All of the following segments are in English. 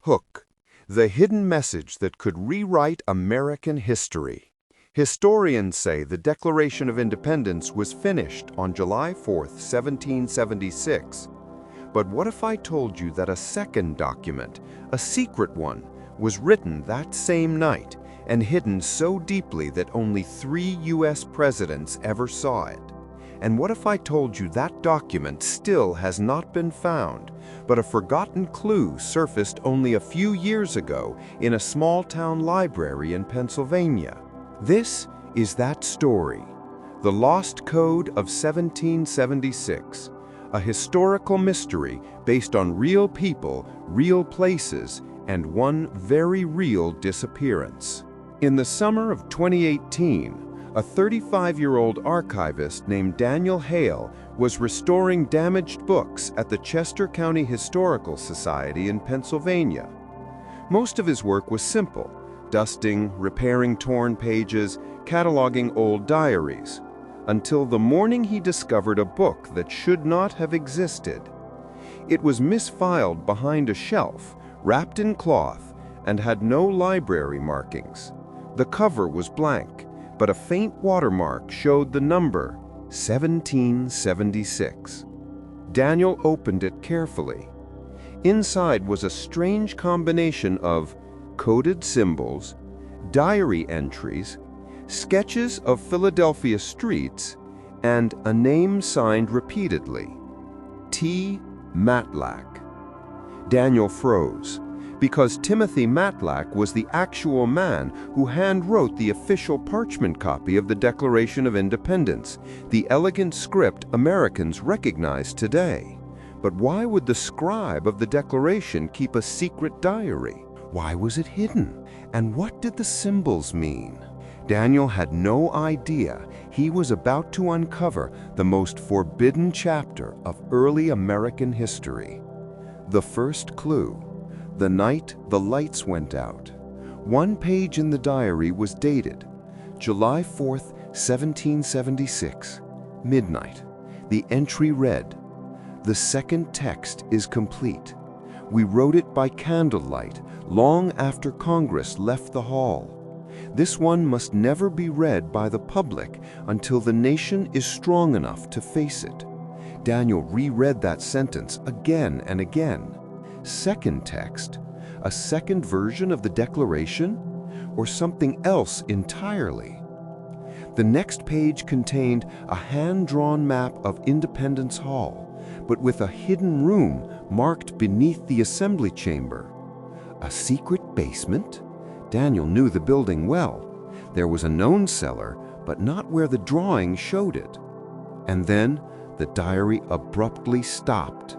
Hook, the hidden message that could rewrite American history. Historians say the Declaration of Independence was finished on July 4th, 1776. But what if I told you that a second document, a secret one, was written that same night and hidden so deeply that only 3 U.S. presidents ever saw it? And what if I told you that document still has not been found, but a forgotten clue surfaced only a few years ago in a small-town library in Pennsylvania? This is that story, The Lost Code of 1776, a historical mystery based on real people, real places, and one very real disappearance. In the summer of 2018, a 35-year-old archivist named Daniel Hale was restoring damaged books at the Chester County Historical Society in Pennsylvania. Most of his work was simple: dusting, repairing torn pages, cataloging old diaries, until the morning he discovered a book that should not have existed. It was misfiled behind a shelf, wrapped in cloth, and had no library markings. The cover was blank, but a faint watermark showed the number 1776. Daniel opened it carefully. Inside was a strange combination of coded symbols, diary entries, sketches of Philadelphia streets, and a name signed repeatedly: T. Matlack. Daniel froze, because Timothy Matlack was the actual man who hand-wrote the official parchment copy of the Declaration of Independence, the elegant script Americans recognize today. But why would the scribe of the Declaration keep a secret diary? Why was it hidden? And what did the symbols mean? Daniel had no idea he was about to uncover the most forbidden chapter of early American history. The first clue: the night the lights went out. One page in the diary was dated July 4th, 1776, midnight. The entry read, "The second text is complete. We wrote it by candlelight long after Congress left the hall. This one must never be read by the public until the nation is strong enough to face it." Daniel reread that sentence again and again. Second text? A second version of the Declaration? Or something else entirely? The next page contained a hand-drawn map of Independence Hall, but with a hidden room marked beneath the assembly chamber. A secret basement? Daniel knew the building well. There was a known cellar, but not where the drawing showed it. And then the diary abruptly stopped.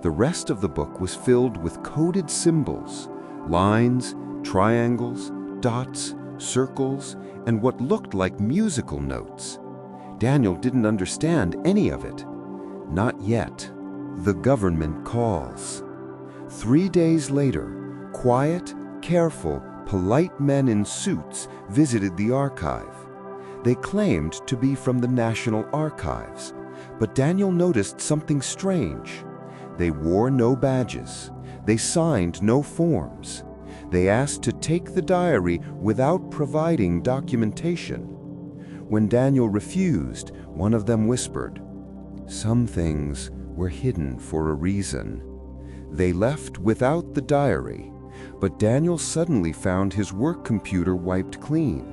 The rest of the book was filled with coded symbols, lines, triangles, dots, circles, and what looked like musical notes. Daniel didn't understand any of it. Not yet. The government calls. 3 days later, quiet, careful, polite men in suits visited the archive. They claimed to be from the National Archives, but Daniel noticed something strange. They wore no badges. They signed no forms. They asked to take the diary without providing documentation. When Daniel refused, one of them whispered, "Some things were hidden for a reason." They left without the diary, but Daniel suddenly found his work computer wiped clean,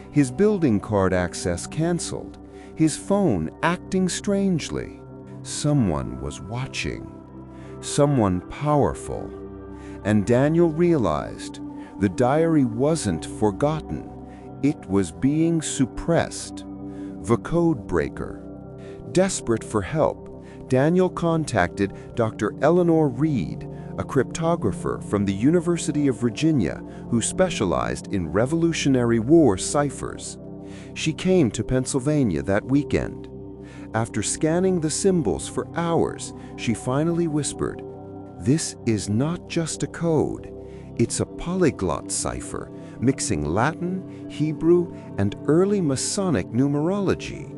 his building card access canceled, his phone acting strangely. Someone was watching. Someone powerful. And Daniel realized the diary wasn't forgotten. It was being suppressed. The code breaker. Desperate for help, Daniel contacted Dr. Eleanor Reed, a cryptographer from the University of Virginia who specialized in Revolutionary War ciphers. She came to Pennsylvania that weekend. After scanning the symbols for hours, she finally whispered, "This is not just a code. It's a polyglot cipher, mixing Latin, Hebrew, and early Masonic numerology.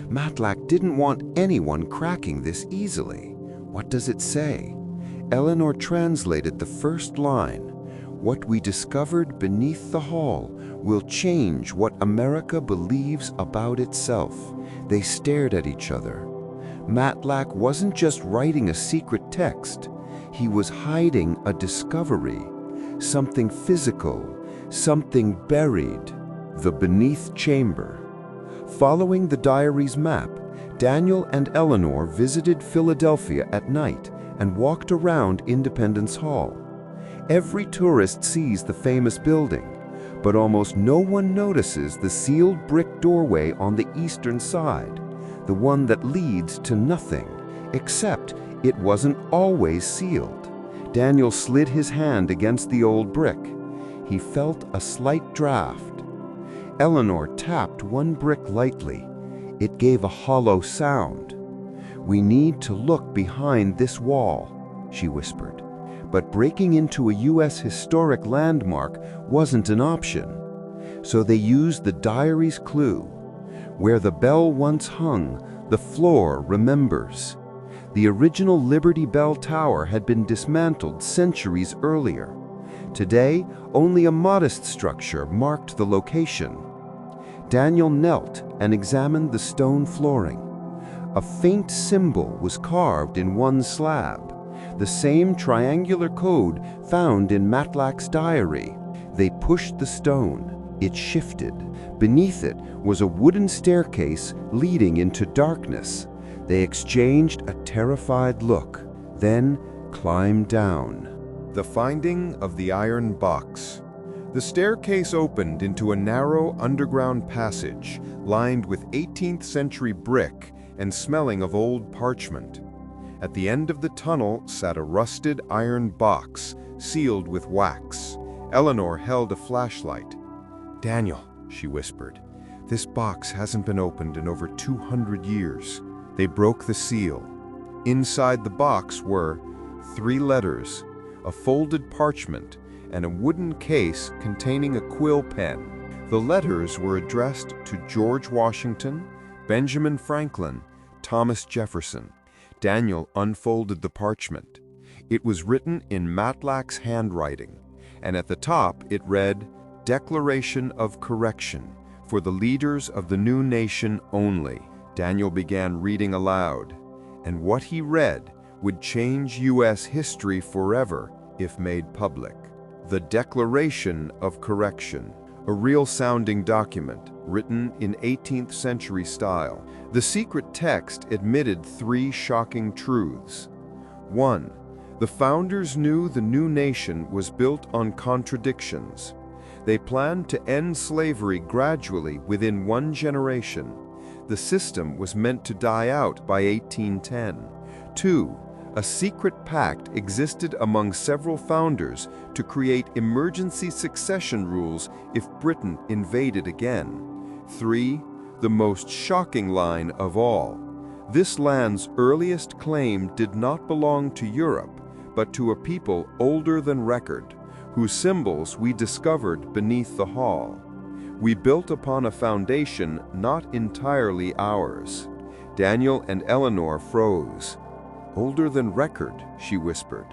Matlack didn't want anyone cracking this easily. What does it say?" Eleanor translated the first line, What we discovered beneath the hall will change what America believes about itself." They stared at each other. Matlack wasn't just writing a secret text. He was hiding a discovery, something physical, something buried. The beneath chamber. Following the diary's map, Daniel and Eleanor visited Philadelphia at night and walked around Independence Hall. Every tourist sees the famous building, but almost no one notices the sealed brick doorway on the eastern side, the one that leads to nothing, except it wasn't always sealed. Daniel slid his hand against the old brick. He felt a slight draft. Eleanor tapped one brick lightly. It gave a hollow sound. "We need to look behind this wall," she whispered. But breaking into a U.S. historic landmark wasn't an option. So they used the diary's clue. Where the bell once hung, the floor remembers. The original Liberty Bell Tower had been dismantled centuries earlier. Today, only a modest structure marked the location. Daniel knelt and examined the stone flooring. A faint symbol was carved in one slab, the same triangular code found in Matlack's diary. They pushed the stone. It shifted. Beneath it was a wooden staircase leading into darkness. They exchanged a terrified look, then climbed down. The finding of the iron box. The staircase opened into a narrow underground passage lined with 18th century brick and smelling of old parchment. At the end of the tunnel sat a rusted iron box sealed with wax. Eleanor held a flashlight. "Daniel," she whispered, "this box hasn't been opened in over 200 years. They broke the seal. Inside the box were 3 letters, a folded parchment, and a wooden case containing a quill pen. The letters were addressed to George Washington, Benjamin Franklin, Thomas Jefferson. Daniel unfolded the parchment. It was written in Matlack's handwriting, and at the top it read, "Declaration of Correction for the leaders of the new nation only." Daniel began reading aloud, and what he read would change U.S. history forever if made public. The Declaration of Correction, a real-sounding document written in 18th century style. The secret text admitted 3 shocking truths. 1. The founders knew the new nation was built on contradictions. They planned to end slavery gradually within 1 generation. The system was meant to die out by 1810. 2. A secret pact existed among several founders to create emergency succession rules if Britain invaded again. 3. The most shocking line of all. This land's earliest claim did not belong to Europe, but to a people older than record, whose symbols we discovered beneath the hall. We built upon a foundation not entirely ours. Daniel and Eleanor froze. "Older than record," she whispered.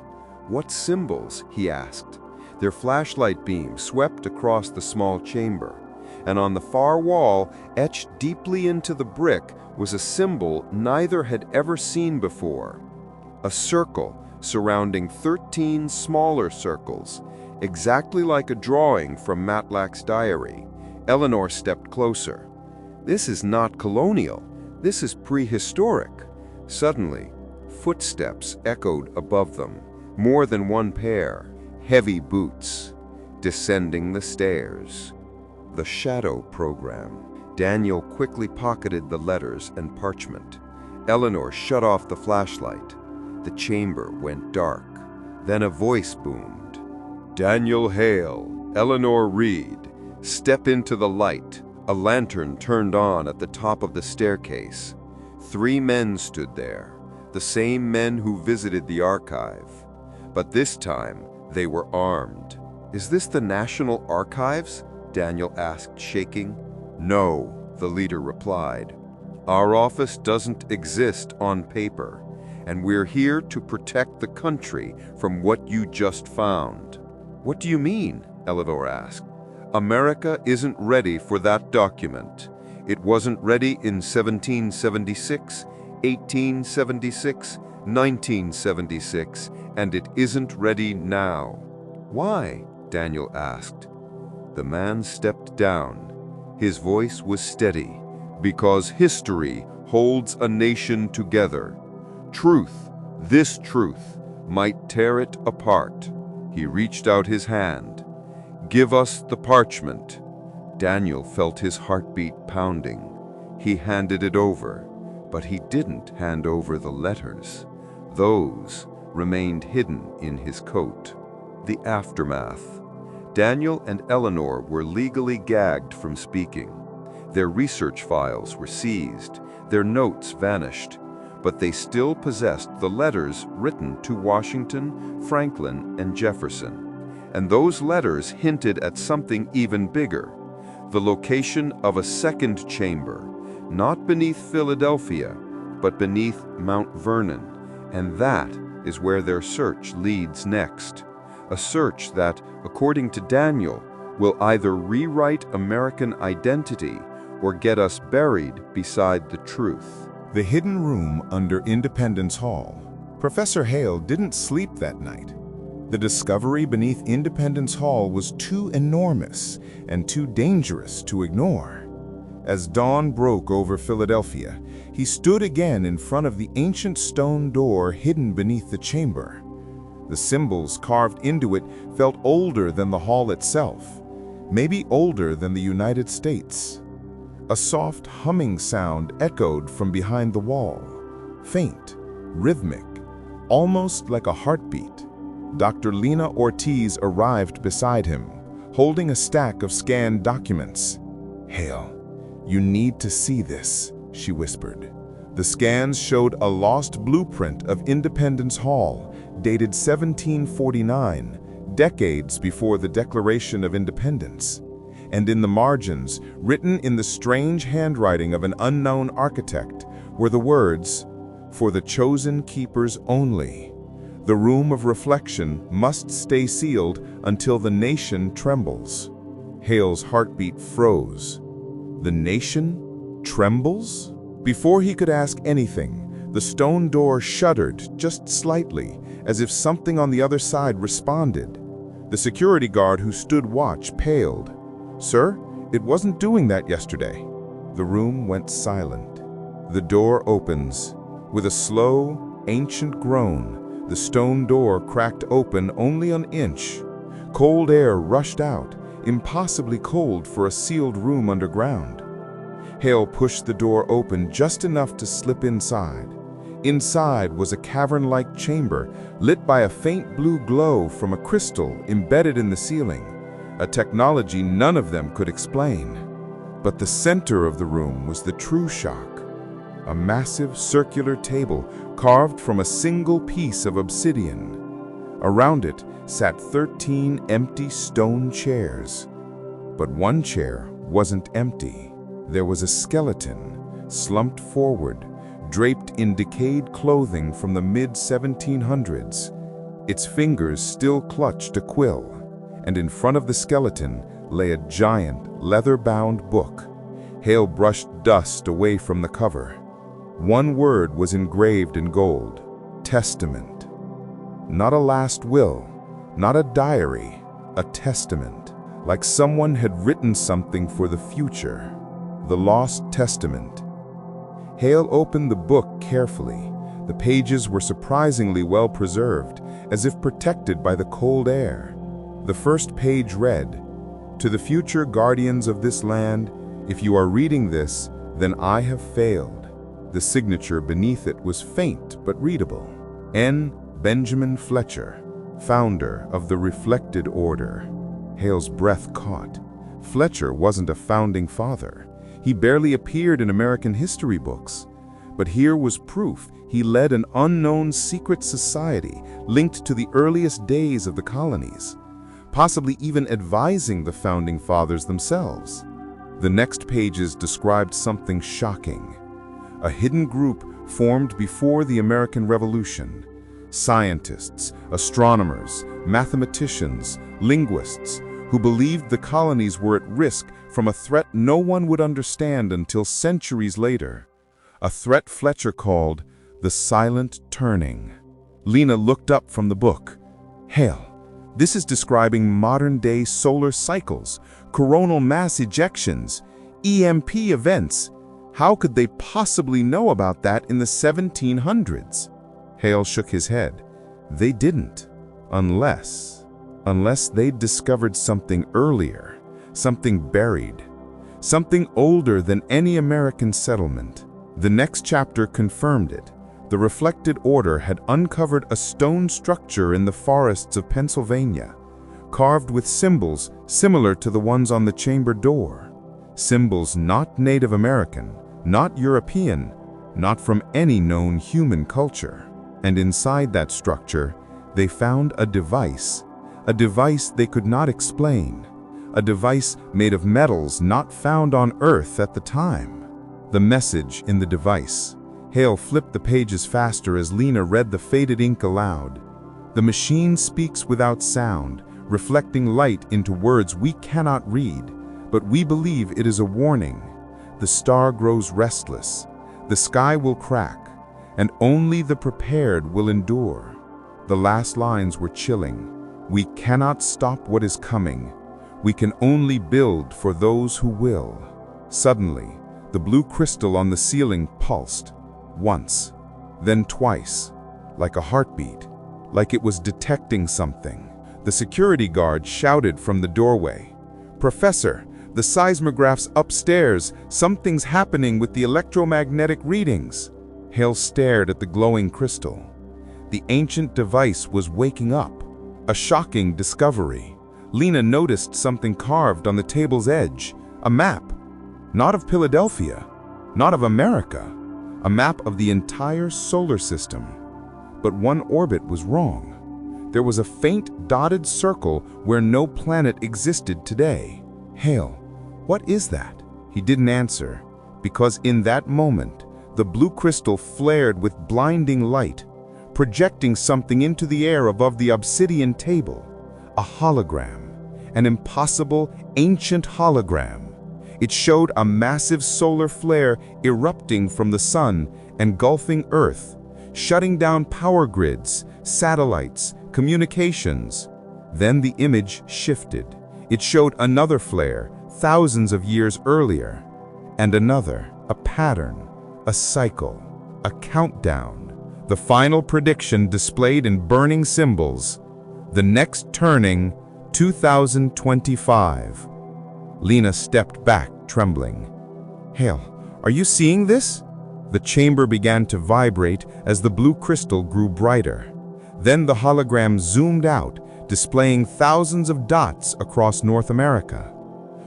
"What symbols?" he asked. Their flashlight beam swept across the small chamber, and on the far wall, etched deeply into the brick, was a symbol neither had ever seen before. A circle surrounding 13 smaller circles, exactly like a drawing from Matlack's diary. Eleanor stepped closer. "This is not colonial. This is prehistoric." Suddenly, footsteps echoed above them, more than one pair, heavy boots, descending the stairs. The Shadow Program. Daniel quickly pocketed the letters and parchment. Eleanor shut off the flashlight. The chamber went dark. Then a voice boomed. "Daniel Hale, Eleanor Reed, step into the light." A lantern turned on at the top of the staircase. 3 men stood there, the same men who visited the archive. But this time, they were armed. "Is this the National Archives?" Daniel asked, shaking. "No," the leader replied. "Our office doesn't exist on paper, and we're here to protect the country from what you just found." "What do you mean?" Eleanor asked. "America isn't ready for that document. It wasn't ready in 1776, 1876, 1976, and it isn't ready now." "Why?" Daniel asked. The man stepped down. His voice was steady. "Because history holds a nation together. Truth, this truth, might tear it apart." He reached out his hand. "Give us the parchment." Daniel felt his heartbeat pounding. He handed it over, but he didn't hand over the letters. Those remained hidden in his coat. The aftermath. Daniel and Eleanor were legally gagged from speaking. Their research files were seized, their notes vanished, but they still possessed the letters written to Washington, Franklin, and Jefferson. And those letters hinted at something even bigger, the location of a second chamber, not beneath Philadelphia, but beneath Mount Vernon. And that is where their search leads next. A search that, according to Daniel, will either rewrite American identity or get us buried beside the truth. The hidden room under Independence Hall. Professor Hale didn't sleep that night. The discovery beneath Independence Hall was too enormous and too dangerous to ignore. As dawn broke over Philadelphia, he stood again in front of the ancient stone door hidden beneath the chamber. The symbols carved into it felt older than the hall itself, maybe older than the United States. A soft humming sound echoed from behind the wall, faint, rhythmic, almost like a heartbeat. Dr. Lena Ortiz arrived beside him, holding a stack of scanned documents. "Hale, you need to see this," she whispered. The scans showed a lost blueprint of Independence Hall, dated 1749, decades before the Declaration of Independence. And in the margins, written in the strange handwriting of an unknown architect, were the words, "For the chosen keepers only. The room of reflection must stay sealed until the nation trembles." Hale's heartbeat froze. The nation trembles? Before he could ask anything, the stone door shuddered just slightly, as if something on the other side responded. The security guard who stood watch paled. "Sir, it wasn't doing that yesterday." The room went silent. The door opens. With a slow, ancient groan, the stone door cracked open only an inch. Cold air rushed out, impossibly cold for a sealed room underground. Hale pushed the door open just enough to slip inside. Inside was a cavern-like chamber, lit by a faint blue glow from a crystal embedded in the ceiling, a technology none of them could explain. But the center of the room was the true shock. A massive circular table carved from a single piece of obsidian. Around it sat 13 empty stone chairs. But one chair wasn't empty. There was a skeleton, slumped forward, draped in decayed clothing from the mid-1700s. Its fingers still clutched a quill, and in front of the skeleton lay a giant, leather-bound book. Hale brushed dust away from the cover. One word was engraved in gold: testament. Not a last will, not a diary, a testament, like someone had written something for the future. The Lost Testament. Hale opened the book carefully. The pages were surprisingly well preserved, as if protected by the cold air. The first page read, "To the future guardians of this land, if you are reading this, then I have failed." The signature beneath it was faint but readable. N. Benjamin Fletcher, founder of the Reflected Order. Hale's breath caught. Fletcher wasn't a founding father. He barely appeared in American history books. But here was proof he led an unknown secret society linked to the earliest days of the colonies, possibly even advising the founding fathers themselves. The next pages described something shocking. A hidden group formed before the American Revolution, scientists, astronomers, mathematicians, linguists, who believed the colonies were at risk from a threat no one would understand until centuries later. A threat Fletcher called the silent turning. Lena looked up from the book. Hale, this is describing modern-day solar cycles, coronal mass ejections, EMP events. How could they possibly know about that in the 1700s? Hale shook his head. They didn't, unless they'd discovered something earlier, something buried, something older than any American settlement. The next chapter confirmed it. The reflected order had uncovered a stone structure in the forests of Pennsylvania, carved with symbols similar to the ones on the chamber door. Symbols not Native American, not European, not from any known human culture. And inside that structure, they found a device they could not explain, a device made of metals not found on Earth at the time. The message in the device. Hale flipped the pages faster as Lena read the faded ink aloud. The machine speaks without sound, reflecting light into words we cannot read, but we believe it is a warning. The star grows restless, the sky will crack, and only the prepared will endure. The last lines were chilling. We cannot stop what is coming. We can only build for those who will. Suddenly, the blue crystal on the ceiling pulsed. Once, then twice, like a heartbeat, like it was detecting something. The security guard shouted from the doorway, "Professor, the seismograph's upstairs. Something's happening with the electromagnetic readings." Hale stared at the glowing crystal. The ancient device was waking up. A shocking discovery. Lena noticed something carved on the table's edge. A map. Not of Philadelphia, not of America. A map of the entire solar system. But one orbit was wrong. There was a faint dotted circle where no planet existed today. Hale, what is that? He didn't answer, because in that moment, the blue crystal flared with blinding light, projecting something into the air above the obsidian table. A hologram, an impossible, ancient hologram. It showed a massive solar flare erupting from the sun, engulfing Earth, shutting down power grids, satellites, communications. Then the image shifted. It showed another flare, thousands of years earlier, and another, a pattern, a cycle, a countdown. The final prediction displayed in burning symbols. The next turning, 2025. Lena stepped back, trembling. Hale, are you seeing this? The chamber began to vibrate as the blue crystal grew brighter. Then the hologram zoomed out, displaying thousands of dots across North America.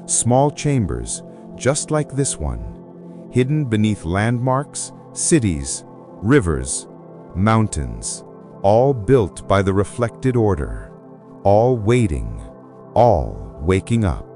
Small chambers, just like this one, hidden beneath landmarks, cities, rivers, mountains, all built by the reflected order, all waiting, all waking up.